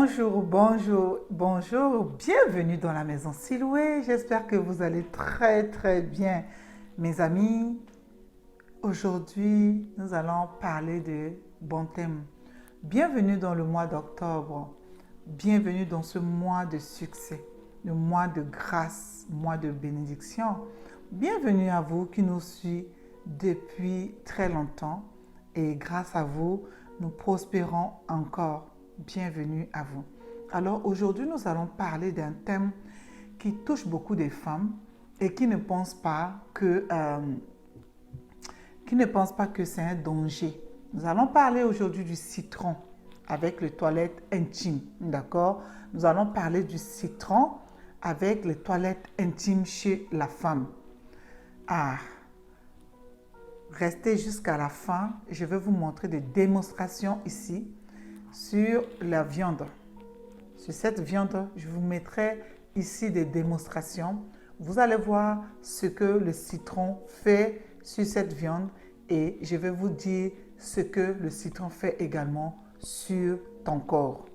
Bonjour, bonjour, bonjour, bienvenue dans la maison Siloué. J'espère que vous allez très bien. Mes amis, aujourd'hui, nous allons parler de bons thèmes. Bienvenue dans le mois d'octobre. Bienvenue dans ce mois de succès, le mois de grâce, mois de bénédiction. Bienvenue à vous qui nous suivez depuis très longtemps et grâce à vous, nous prospérons encore. Bienvenue à vous. Alors aujourd'hui, nous allons parler d'un thème qui touche beaucoup de femmes et qui ne pensent pas que c'est un danger. Nous allons parler aujourd'hui du citron avec les toilettes intimes, d'accord? Nous allons parler du citron avec les toilettes intimes chez la femme. Restez jusqu'à la fin. Je vais vous montrer des démonstrations ici sur la viande. Sur cette viande, je vous mettrai ici des démonstrations. Vous allez voir ce que le citron fait sur cette viande et je vais vous dire ce que le citron fait également sur ton corps.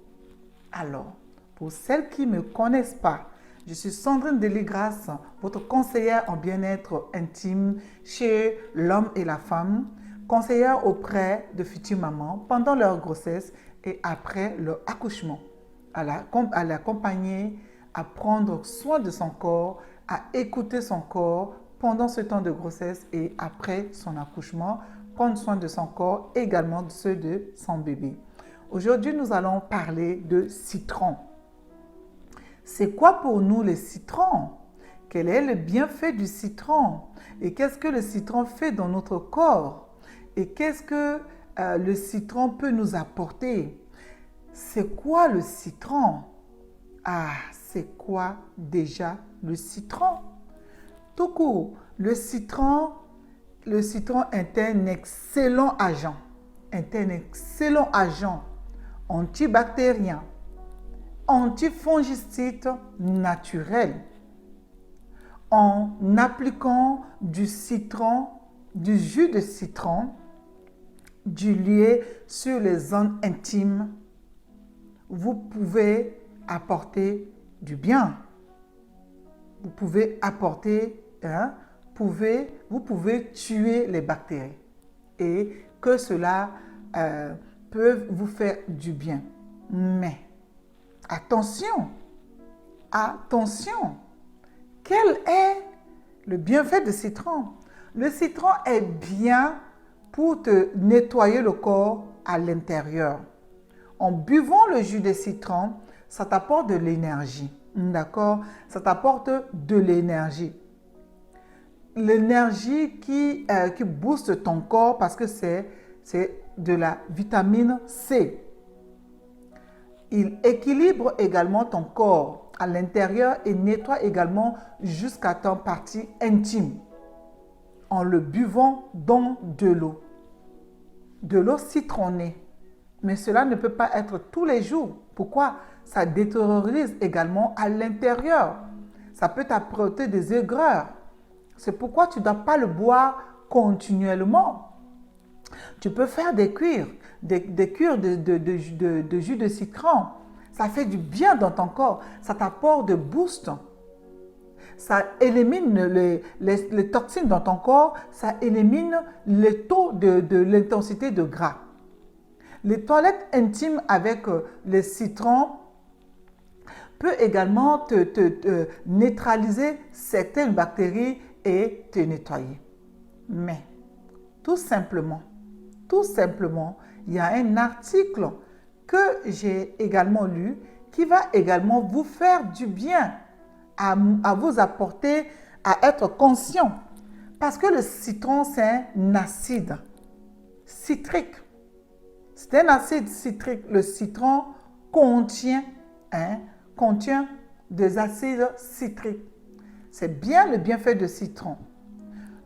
Alors, pour celles qui ne me connaissent pas, je suis Sandrine Deligras, votre conseillère en bien-être intime chez l'homme et la femme, conseillère auprès de futures mamans pendant leur grossesse et après leur accouchement, à l'accompagner, à prendre soin de son corps, à écouter son corps pendant ce temps de grossesse et après son accouchement, prendre soin de son corps, également de ceux de son bébé. Aujourd'hui, nous allons parler de citron. C'est quoi pour nous le citron? Quel est le bienfait du citron? Et qu'est-ce que le citron fait dans notre corps? Et qu'est-ce que le citron peut nous apporter? C'est quoi le citron? C'est quoi déjà le citron? Tout court, le citron est un excellent agent. Est un excellent agent antibactérien, antifongicide naturel. En appliquant du citron, du jus de citron, dilué sur les zones intimes, vous pouvez apporter du bien. Vous pouvez apporter, vous pouvez tuer les bactéries et que cela peut vous faire du bien. Mais attention, quel est le bienfait du citron? Le citron est bien pour te nettoyer le corps à l'intérieur. En buvant le jus de citron, ça t'apporte de l'énergie. D'accord? Ça t'apporte de l'énergie. L'énergie qui booste ton corps parce que c'est de la vitamine C. Il équilibre également ton corps à l'intérieur et nettoie également jusqu'à ton partie intime en le buvant dans de l'eau. De l'eau citronnée. Mais cela ne peut pas être tous les jours. Pourquoi? Ça détériorise également à l'intérieur. Ça peut t'apporter des aigreurs. C'est pourquoi tu ne dois pas le boire continuellement. Tu peux faire des cures, des cures de jus de citron. Ça fait du bien dans ton corps. Ça t'apporte de boost. Ça élimine les toxines dans ton corps. Ça élimine le taux de l'intensité de gras. Les toilettes intimes avec le citron peut également te neutraliser certaines bactéries et te nettoyer. Mais tout simplement, il y a un article que j'ai également lu qui va également vous faire du bien, à vous apporter à être conscient. Parce que le citron, c'est un acide citrique. C'est un acide citrique. Le citron contient des acides citriques. C'est bien le bienfait du citron.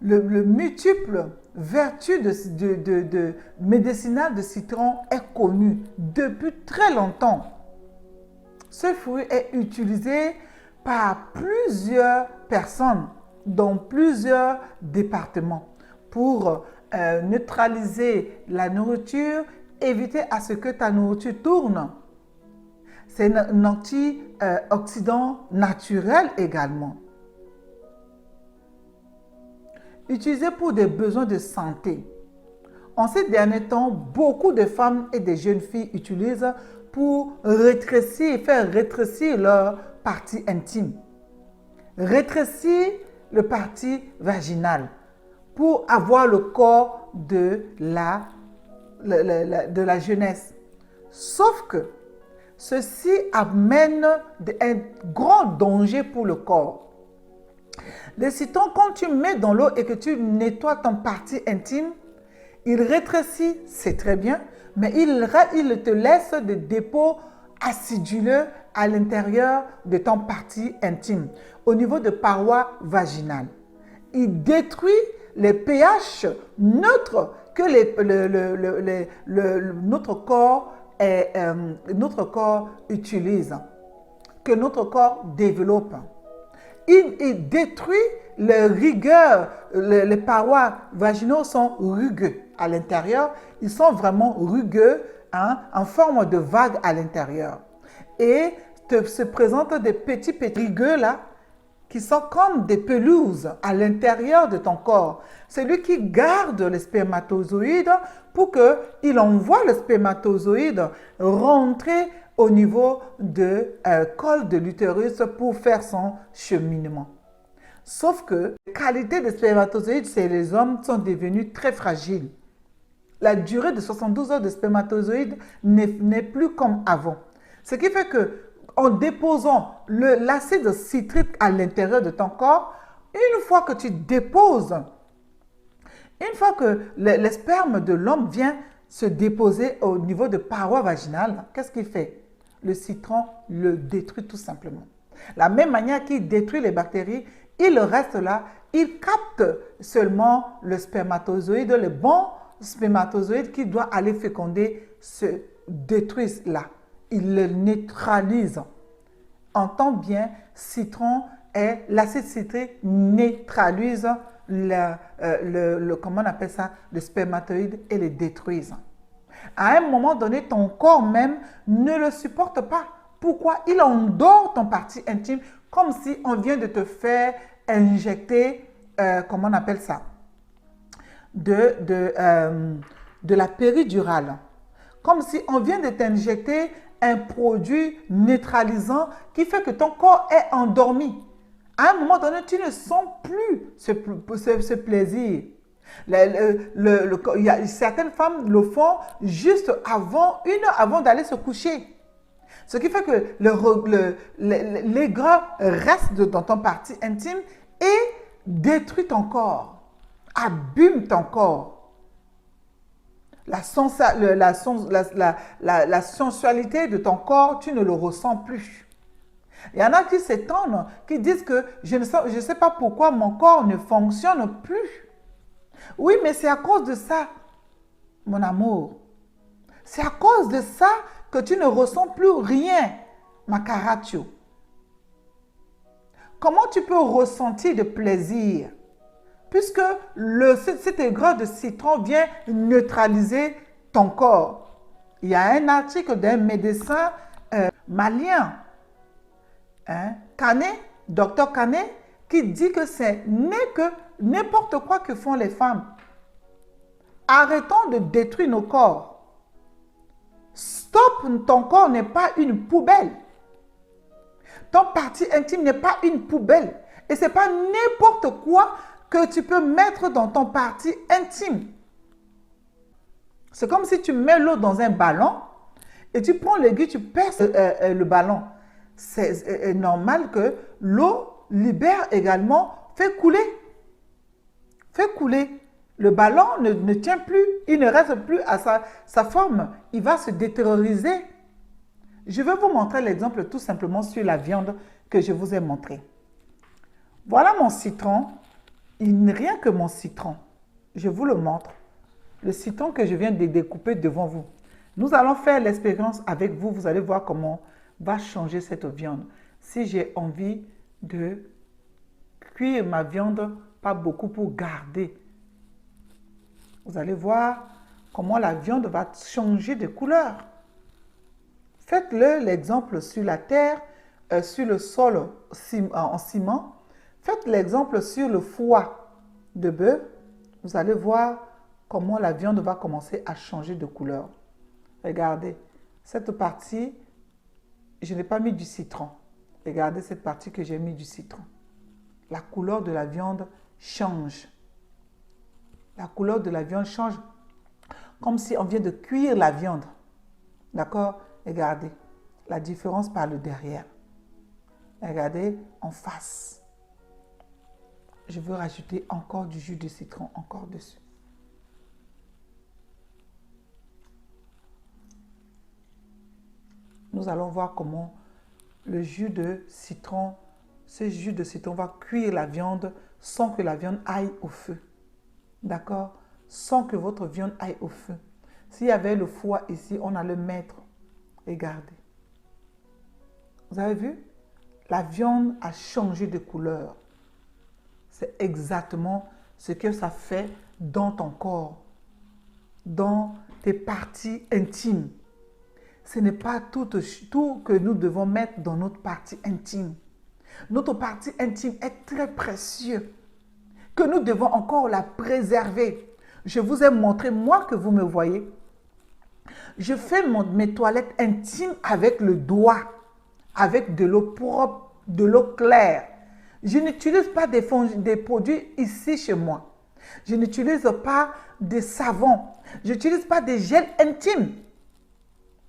Le multiple vertu de médicinale de citron est connu depuis très longtemps. Ce fruit est utilisé par plusieurs personnes dans plusieurs départements pour neutraliser la nourriture, éviter à ce que ta nourriture tourne. C'est un antioxydant naturel également. Utilisé pour des besoins de santé. En ces derniers temps, beaucoup de femmes et des jeunes filles utilisent pour faire rétrécir leur partie intime. Rétrécir le partie vaginale pour avoir le corps de la jeunesse. Sauf que ceci amène un grand danger pour le corps. Le citron, quand tu mets dans l'eau et que tu nettoies ton partie intime, il rétrécit, c'est très bien, mais il te laisse des dépôts aciduleux à l'intérieur de ton partie intime, au niveau de parois vaginales. Il détruit les pH neutres que notre corps utilise, que notre corps développe. Il détruit les rigueurs, les parois vaginaux sont rugueux à l'intérieur, ils sont vraiment rugueux, en forme de vague à l'intérieur. Et se présentent des petits rugueux là, qui sont comme des pelouses à l'intérieur de ton corps. C'est lui qui garde les spermatozoïdes pour qu'il envoie le spermatozoïde rentrer au niveau de col de l'utérus pour faire son cheminement. Sauf que la qualité des spermatozoïdes chez les hommes sont devenus très fragiles. La durée de 72 heures de spermatozoïdes n'est plus comme avant. Ce qui fait que en déposant l'acide citrique à l'intérieur de ton corps, une fois que tu déposes, une fois que le sperme de l'homme vient se déposer au niveau de parois vaginales, qu'est-ce qu'il fait? Le citron le détruit tout simplement. La même manière qu'il détruit les bactéries, il reste là, il capte seulement le spermatozoïde, le bon spermatozoïde qui doit aller féconder se détruisent là. Il le neutralise. Entends bien, citron et l'acide citrique neutralise comment on appelle ça, le spermatozoïde et le détruisent. À un moment donné, ton corps même ne le supporte pas. Pourquoi? Il endort ton partie intime comme si on vient de te faire injecter, comment on appelle ça, de la péridurale. Comme si on vient de t'injecter un produit neutralisant qui fait que ton corps est endormi. À un moment donné, tu ne sens plus ce plaisir. Certaines femmes le font juste une heure avant d'aller se coucher. Ce qui fait que les gras restent dans ton partie intime et détruit ton corps, abîme ton corps. La sensualité de ton corps, tu ne le ressens plus. Il y en a qui s'étonnent, qui disent que je ne sais pas pourquoi mon corps ne fonctionne plus. Oui, mais c'est à cause de ça, mon amour. C'est à cause de ça que tu ne ressens plus rien, ma caraccio. Comment tu peux ressentir de plaisir? Puisque cet aigre de citron vient neutraliser ton corps. Il y a un article d'un médecin malien, Canet, docteur Canet, qui dit que c'est que n'importe quoi que font les femmes. Arrêtons de détruire nos corps. Stop, ton corps n'est pas une poubelle. Ton partie intime n'est pas une poubelle. Et ce n'est pas n'importe quoi que tu peux mettre dans ton partie intime. C'est comme si tu mets l'eau dans un ballon et tu prends l'aiguille, tu perces le ballon. C'est normal que l'eau libère également, fait couler. Fait couler. Le ballon ne tient plus, il ne reste plus à sa forme. Il va se détérioriser. Je vais vous montrer l'exemple tout simplement sur la viande que je vous ai montré. Voilà mon citron. Il n'est rien que mon citron. Je vous le montre. Le citron que je viens de découper devant vous. Nous allons faire l'expérience avec vous. Vous allez voir comment va changer cette viande. Si j'ai envie de cuire ma viande, pas beaucoup pour garder. Vous allez voir comment la viande va changer de couleur. Faites-le l'exemple sur la terre, sur le sol en ciment. Faites l'exemple sur le foie de bœuf. Vous allez voir comment la viande va commencer à changer de couleur. Regardez, cette partie, je n'ai pas mis du citron. Regardez cette partie que j'ai mis du citron. La couleur de la viande change. La couleur de la viande change comme si on vient de cuire la viande. D'accord? Regardez la différence par le derrière. Regardez en face. Je veux rajouter encore du jus de citron, encore dessus. Nous allons voir comment le jus de citron, ce jus de citron va cuire la viande sans que la viande aille au feu. D'accord? Sans que votre viande aille au feu. S'il y avait le foie ici, on allait le mettre. Regardez. Vous avez vu? La viande a changé de couleur. C'est exactement ce que ça fait dans ton corps, dans tes parties intimes. Ce n'est pas tout que nous devons mettre dans notre partie intime. Notre partie intime est très précieuse, que nous devons encore la préserver. Je vous ai montré, moi que vous me voyez, je fais mes toilettes intimes avec le doigt, avec de l'eau propre, de l'eau claire. Je n'utilise pas des produits ici chez moi. Je n'utilise pas de savon. Je n'utilise pas de gel intime.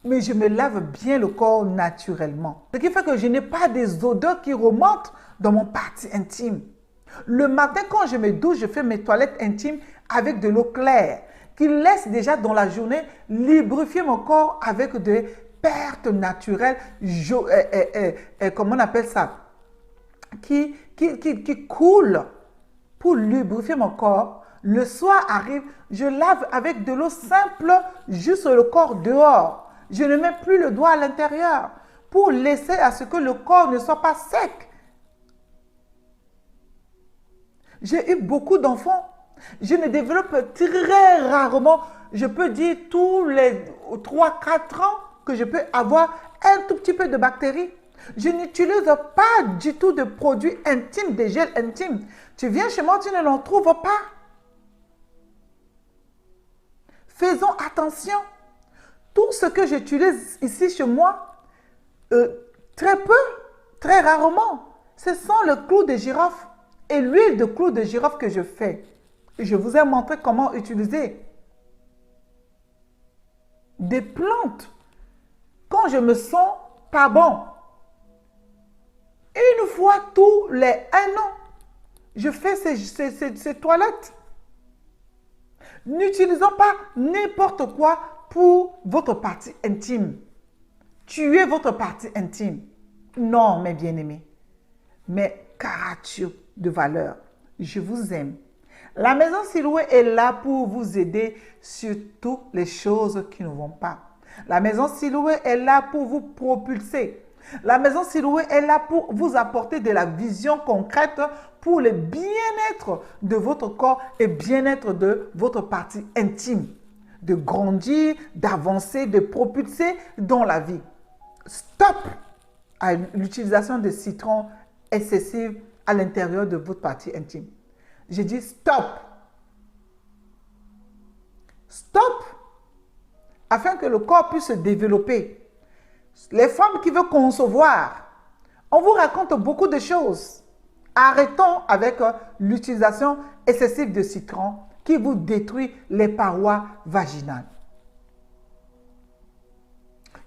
Mais je me lave bien le corps naturellement. Ce qui fait que je n'ai pas des odeurs qui remontent dans mon partie intime. Le matin, quand je me douche, je fais mes toilettes intimes avec de l'eau claire qui laisse déjà dans la journée lubrifier mon corps avec des pertes naturelles, comment on appelle ça, qui coulent pour lubrifier mon corps. Le soir arrive, je lave avec de l'eau simple juste le corps dehors. Je ne mets plus le doigt à l'intérieur pour laisser à ce que le corps ne soit pas sec. J'ai eu beaucoup d'enfants. Je ne développe très rarement, je peux dire tous les 3-4 ans que je peux avoir un tout petit peu de bactéries. Je n'utilise pas du tout de produits intimes, des gels intimes. Tu viens chez moi, tu ne l'en trouves pas. Faisons attention. Tout ce que j'utilise ici chez moi, très peu, très rarement, ce sont le clou de girofle et l'huile de clou de girofle que je fais. Je vous ai montré comment utiliser des plantes quand je me sens pas bon. Une fois tous les 1 an, je fais ces toilettes. N'utilisons pas n'importe quoi pour votre partie intime. Tuez votre partie intime. Non, mes bien-aimés. Mes caractères de valeur. Je vous aime. La maison Siloué est là pour vous aider sur toutes les choses qui ne vont pas. La maison Siloué est là pour vous propulser. La maison Siloué est là pour vous apporter de la vision concrète pour le bien-être de votre corps et bien-être de votre partie intime. De grandir, d'avancer, de propulser dans la vie. Stop à l'utilisation de citron excessive à l'intérieur de votre partie intime. J'ai dit stop. Stop. Afin que le corps puisse se développer. Les femmes qui veulent concevoir, on vous raconte beaucoup de choses. Arrêtons avec l'utilisation excessive de citron qui vous détruit les parois vaginales.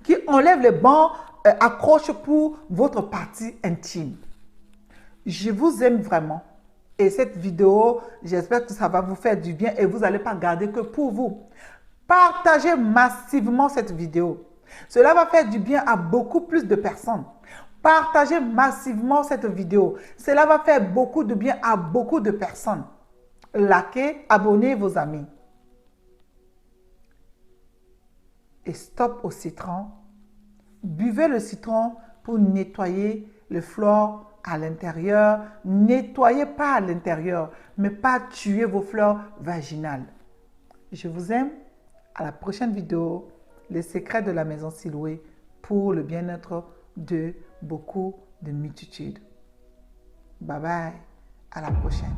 Qui enlève les bancs accroches pour votre partie intime. Je vous aime vraiment. Et cette vidéo, j'espère que ça va vous faire du bien et vous n'allez pas garder que pour vous. Partagez massivement cette vidéo. Cela va faire du bien à beaucoup plus de personnes. Partagez massivement cette vidéo. Cela va faire beaucoup de bien à beaucoup de personnes. Likez, abonnez vos amis. Et stop au citron. Buvez le citron pour nettoyer le flore à l'intérieur. Nettoyez pas à l'intérieur, mais pas tuer vos fleurs vaginales. Je vous aime. À la prochaine vidéo. Les secrets de la maison Siloué pour le bien-être de beaucoup de multitudes. Bye bye, à la prochaine.